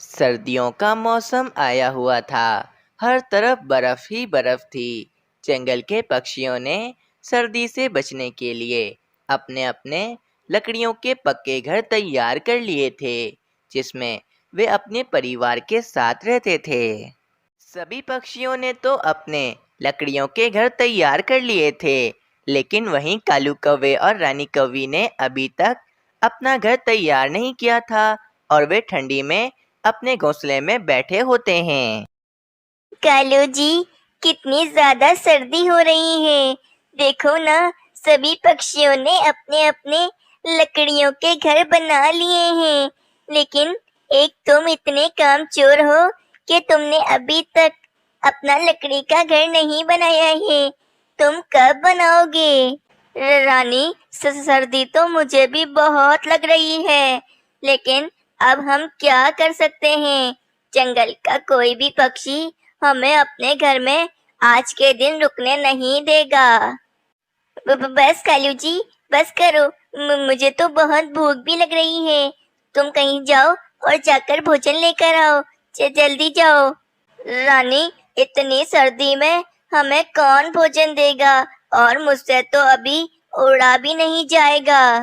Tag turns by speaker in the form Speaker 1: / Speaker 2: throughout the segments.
Speaker 1: सर्दियों का मौसम आया हुआ था। हर तरफ बर्फ ही बर्फ थी। जंगल के पक्षियों ने सर्दी से बचने के लिए अपने अपने लकड़ियों के पक्के घर तैयार कर लिए थे, जिसमें वे अपने परिवार के साथ रहते थे। सभी पक्षियों ने तो अपने लकड़ियों के घर तैयार कर लिए थे, लेकिन वहीं कालू कौवे और रानी कौवी ने अभी तक अपना घर तैयार नहीं किया था और वे ठंडी में अपने घोंसले में बैठे होते हैं।
Speaker 2: कालू जी, कितनी ज्यादा सर्दी हो रही है। देखो ना, सभी पक्षियों ने अपने अपने लकड़ियों के घर बना लिए हैं, लेकिन एक तुम इतने कामचोर हो कि तुमने अभी तक अपना लकड़ी का घर नहीं बनाया है। तुम कब बनाओगे? रानी, सर्दी तो मुझे भी बहुत लग रही है, लेकिन अब हम क्या कर सकते हैं? जंगल का कोई भी पक्षी हमें अपने घर में आज के दिन रुकने नहीं देगा। बस कालू जी, बस करो। मुझे तो बहुत भूख भी लग रही है। तुम कहीं जाओ और जाकर भोजन लेकर आओ। जल्दी जाओ। रानी, इतनी सर्दी में हमें कौन भोजन देगा? और मुझसे तो अभी उड़ा भी नहीं जाएगा।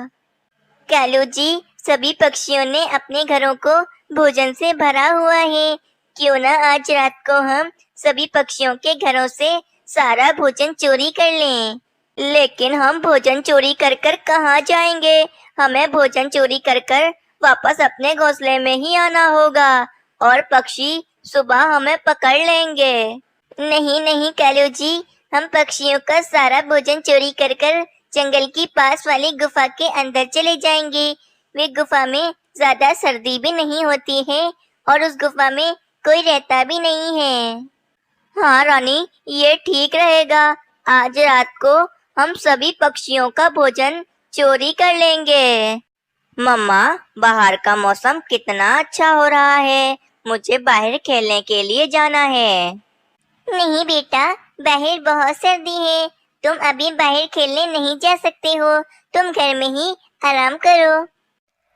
Speaker 2: कालू जी, सभी पक्षियों ने अपने घरों को भोजन से भरा हुआ है। क्यों ना आज रात को हम सभी पक्षियों के घरों से सारा भोजन चोरी कर लें। लेकिन हम भोजन चोरी कर कर कहाँ जाएंगे? हमें भोजन चोरी कर कर वापस अपने घोंसले में ही आना होगा और पक्षी सुबह हमें पकड़ लेंगे। नहीं नहीं कालू जी, हम पक्षियों का सारा भोजन चोरी कर कर जंगल की पास वाली गुफा के अंदर चले जाएंगे। वे गुफा में ज्यादा सर्दी भी नहीं होती है और उस गुफा में कोई रहता भी नहीं है। हाँ रानी, ये ठीक रहेगा। आज रात को हम सभी पक्षियों का भोजन चोरी कर लेंगे। मम्मा, बाहर का मौसम कितना अच्छा हो रहा है। मुझे बाहर खेलने के लिए जाना है। नहीं बेटा, बाहर बहुत सर्दी है। तुम अभी बाहर खेलने नहीं जा सकते हो। तुम घर में ही आराम करो।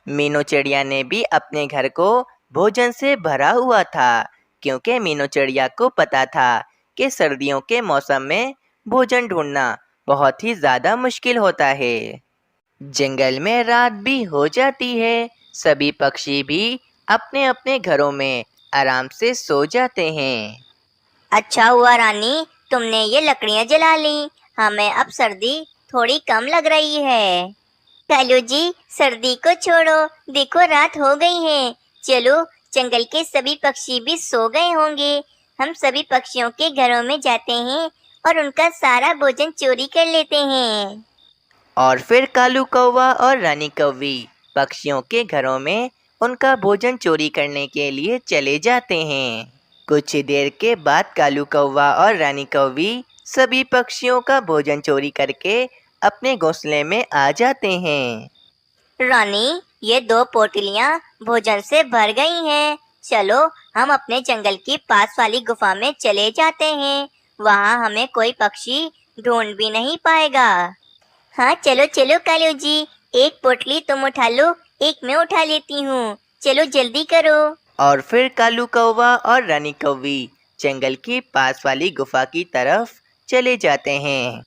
Speaker 1: मीनू चिड़िया ने भी अपने घर को भोजन से भरा हुआ था, क्योंकि मीनू चिड़िया को पता था कि सर्दियों के मौसम में भोजन ढूंढना बहुत ही ज़्यादा मुश्किल होता है। जंगल में रात भी हो जाती है। सभी पक्षी भी अपने अपने घरों में आराम से सो जाते हैं।
Speaker 2: अच्छा हुआ रानी, तुमने ये लकड़ियाँ जला ली। हमें अब सर्दी थोड़ी कम लग रही है। कालू जी, सर्दी को छोड़ो। देखो रात हो गई है। चलो, जंगल के सभी पक्षी भी सो गए होंगे। हम सभी पक्षियों के घरों में जाते हैं और उनका सारा भोजन चोरी कर लेते हैं।
Speaker 1: और फिर कालू कौवा और रानी कौवी पक्षियों के घरों में उनका भोजन चोरी करने के लिए चले जाते हैं। कुछ देर के बाद कालू कौवा और रानी कौवी सभी पक्षियों का भोजन चोरी करके अपने घोंसले में आ जाते हैं।
Speaker 2: रानी, ये 2 पोटलियाँ भोजन से भर गई हैं। चलो, हम अपने जंगल की पास वाली गुफा में चले जाते हैं। वहाँ हमें कोई पक्षी ढूंढ भी नहीं पाएगा। हाँ चलो चलो कालू जी, एक पोटली तुम उठा लो, एक मैं उठा लेती हूँ। चलो जल्दी करो।
Speaker 1: और फिर कालू कौवा और रानी कौवी जंगल की पास वाली गुफा की तरफ चले जाते हैं।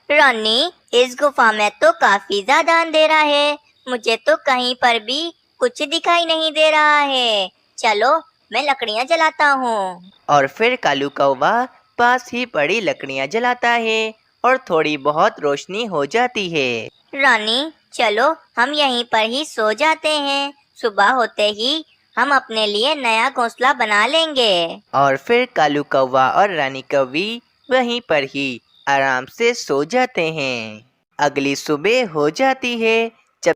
Speaker 2: रानी, इस गुफा में तो काफी ज्यादा अंधेरा है। मुझे तो कहीं पर भी कुछ दिखाई नहीं दे रहा है। चलो, मैं लकड़ियाँ जलाता हूँ।
Speaker 1: और फिर कालू कौवा पास ही पड़ी लकड़ियाँ जलाता है और थोड़ी बहुत रोशनी हो जाती है।
Speaker 2: रानी, चलो हम यहीं पर ही सो जाते हैं। सुबह होते ही हम अपने लिए नया घोंसला बना लेंगे।
Speaker 1: और फिर कालू कौवा और रानी कौवी वहीं पर ही आराम से सो जाते हैं। अगली सुबह हो जाती है। जब